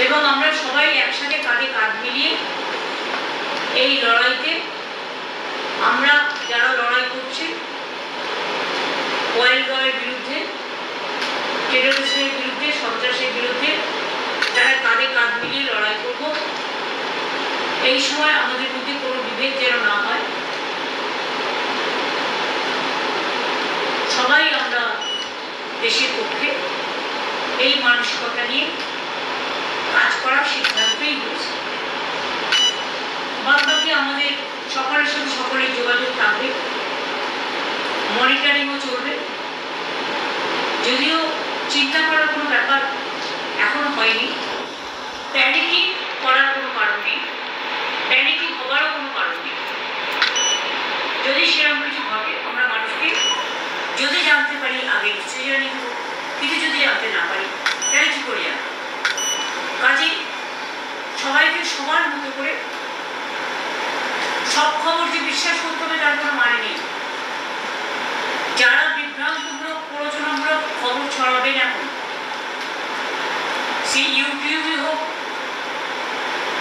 এবং আমরা সবাই একসাথে কাঁধে কাঁধ মিলিয়ে এই লড়াইতে আমরা যারা লড়াই করছি ওয়াইল্ড লাইফের বিরুদ্ধে, টেররিজমের বিরুদ্ধে, সন্ত্রাসের বিরুদ্ধে যারা কাঁধে কাঁধ মিলিয়ে লড়াই করব। এই সময় আমাদের মধ্যে কোনো বিভেদ যেন না হয়, সবাই আমরা দেশের পক্ষে এই মানসিকতা নিয়ে কাজ করার সিদ্ধান্তই হয়েছে। বাদবাকি আমাদের সকলের সাথে সকলের যোগাযোগ থাকবে, মনিটরিংও চলবে। যদিও চিন্তা করার কোনো ব্যাপার এখনো হয়নি, প্যানিকিং করার কোনো কারণ নেই, প্যানিকিং হবারও কোনো কারণ নেই। যদি সেরকম কিছু ঘটে আমরা মানুষকে যদি জানতে পারি আগে নিশ্চয়ই জানি, কিছু যদি জানতে না পারি তাহলে কি করে জানবো? কাজে সবাইকে সমান মতো করে সব খবর যে বিশ্বাস করতে হবে তার কোনো মানে নেই। যারা বিভ্রান্তমূলক প্ররোচনামূলক খবর ছড়াবেন এখন, সে ইউটিউবই হোক,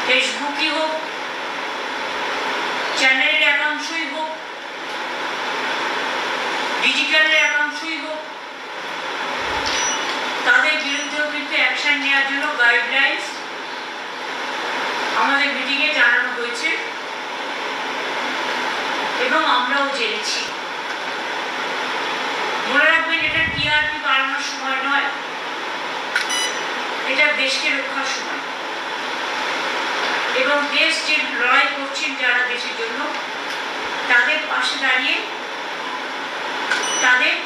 ফেসবুকই হোক, চ্যানেলের একাংশই হোক, ডিজিটালের একাংশই হোক, তাদের বিরুদ্ধেও কিন্তু অ্যাকশন নেওয়ার জন্য গাইডলাইন্স আমাদের মিটিংয়ে জানানো হয়েছে এবং আমরাও জেনেছি। মনে রাখবেন, এটা টিআরপি বাড়ানোর সময় নয়, এটা দেশকে রক্ষার সময়। এবং দেশ যে লড়াই করছেন যারা দেশের জন্য, তাদের পাশে দাঁড়িয়ে তাদের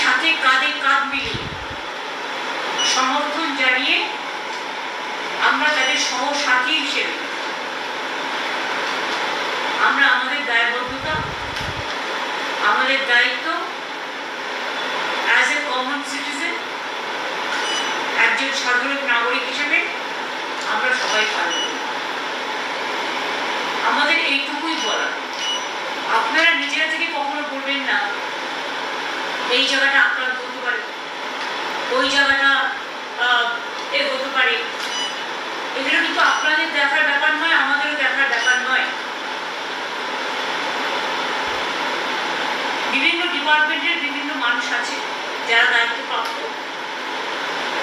সাথে কাঁধে কাঁধ মিলিয়ে সমর্থন জানিয়ে আমরা তাদের সহসাথী হিসেবে আমরা আমাদের দায়বদ্ধতা, আমাদের দায়িত্ব অ্যাজ এ কমন সিটিজেন, একজন সাধারণ নাগরিক হিসেবে আমরা সবাই পালন করি। আমাদের এইটুকুই বলা, আপনারা নিজেরা থেকে কখনো বলবেন না এই জায়গাটা আক্রান্ত হতে পারে, ওই জায়গাটা এ হতে পারে। এগুলো কিন্তু আপনাদের দেখার ব্যাপার নয়, আমাদেরও দেখার ব্যাপার নয়। বিভিন্ন ডিপার্টমেন্টের বিভিন্ন মানুষ আছে যারা দায়িত্বপ্রাপ্ত,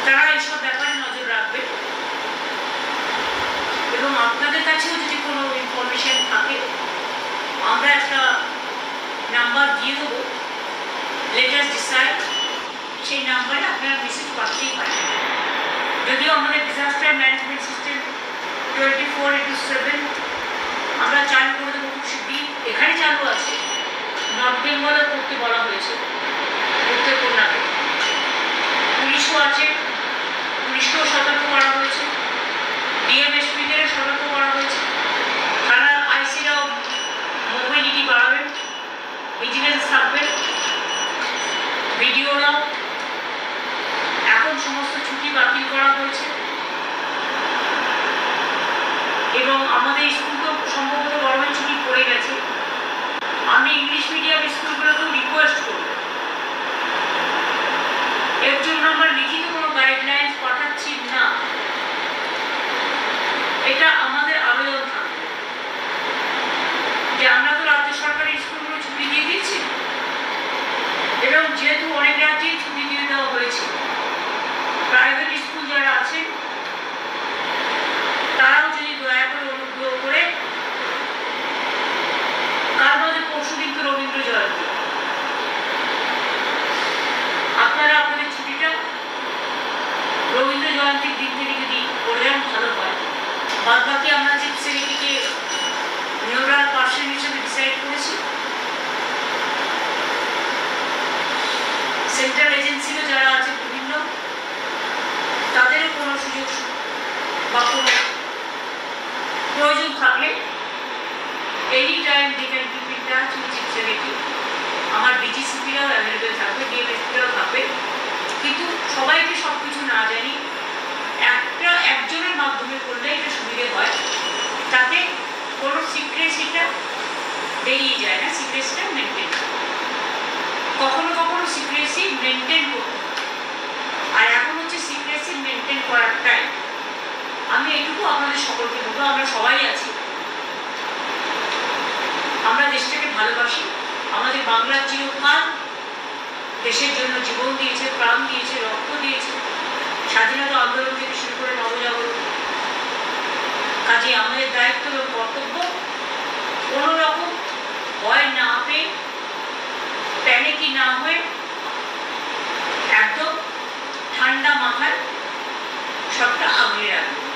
তারা এইসব ব্যাপারে নজর রাখবে এবং আপনাদের কাছেও যদি কোনো ইনফরমেশন থাকে আমরা একটা নাম্বার দিয়ে দেবো, লেট আস ডিসাইড, সেই নাম্বারে আপনারা মেসেজ পাঠাতেই পারেন। যদিও আমাদের ডিজাস্টার ম্যানেজমেন্ট সিস্টেম 24/7 আমরা চালু করে দেবো খুব শীঘ্রই। এখানে চালু আছে, নর্থ বেঙ্গলে করতে বলা হয়েছে, করতে কন্যাকে। পুলিশও আছে, পুলিশকেও সতর্ক করা হয়েছে, ডিএমএসপিদেরও সতর্ক করা হয়েছে। থানার আইসিরাও মোবিলিটি বাড়াবেন, ভিজিলেন্স থাকবেন, ভিডিওরাও। এখন সমস্ত ছুটি বাতিল করা হয়েছে এবং আমাদের স্কুল তো সম্ভবত গরমের ছুটি পড়ে গেছে। আমি ইংলিশ মিডিয়াম স্কুলগুলোকেও রিকোয়েস্ট করব, এর জন্য আমরা লিখিত কোনো গাইডলাইন্স পাঠাচ্ছি না, এটা আমাদের আবেদন থাকবে যে আমরা তো রাজ্য সরকারের স্কুলগুলো ছুটি দিয়ে দিচ্ছি এবং যেহেতু অনেক রাজ্যেই ছুটি দিয়ে দেওয়া হয়েছে, প্রাইভেট স্কুল যারা আছেন তারাও যদি দয়া করে অনুগ্রহ করে, কাল বাদে পরশু দিন তো রবীন্দ্র জয়ন্তী, আপনারা আপনাদের ছুটিটা রবীন্দ্র জয়ন্তীর দিন থেকে যদি করে দেন ভালো হয়। বাদ বাকি আমরা যে সেটিকে নিউরাল পার্সন হিসেবে ডিসাইড করেছি, সেন্ট্রাল এজেন্সিরও যারা আছে বিভিন্ন, তাদেরও কোনো সুযোগ বা কোনো প্রয়োজন থাকলে any time they can keep in touch with chief secretary. আমার ডিজিসিপিরাও অ্যাভেলেবেল থাকবে, ডিএমএসপিরাও থাকবে। কিন্তু সবাইকে সব কিছু না জানি, একজনের মাধ্যমে করলে এটা সুবিধে হয়, তাতে কোনো সিক্রেসিটা বেরিয়ে যায় না, সিক্রেসিটা মেনটেন করে। কখনো কখনো সিক্রেসি মেনটেন করতে, আর এখন হচ্ছে সিক্রেসি মেনটেন করার ভালোবাসি। আমাদের বাংলার চিরকাল দেশের জন্য জীবন দিয়েছে, প্রাণ দিয়েছে, রক্ত দিয়েছে, স্বাধীনতা আন্দোলন থেকে শুরু করে নবজাগরণ। কাজে আমাদের দায়িত্ব এবং কর্তব্য কোনো রকম ভয় না পেয়ে, প্যানিকি না হয়ে একদম ঠান্ডা মাথায় সবটা আগলে রাখবো।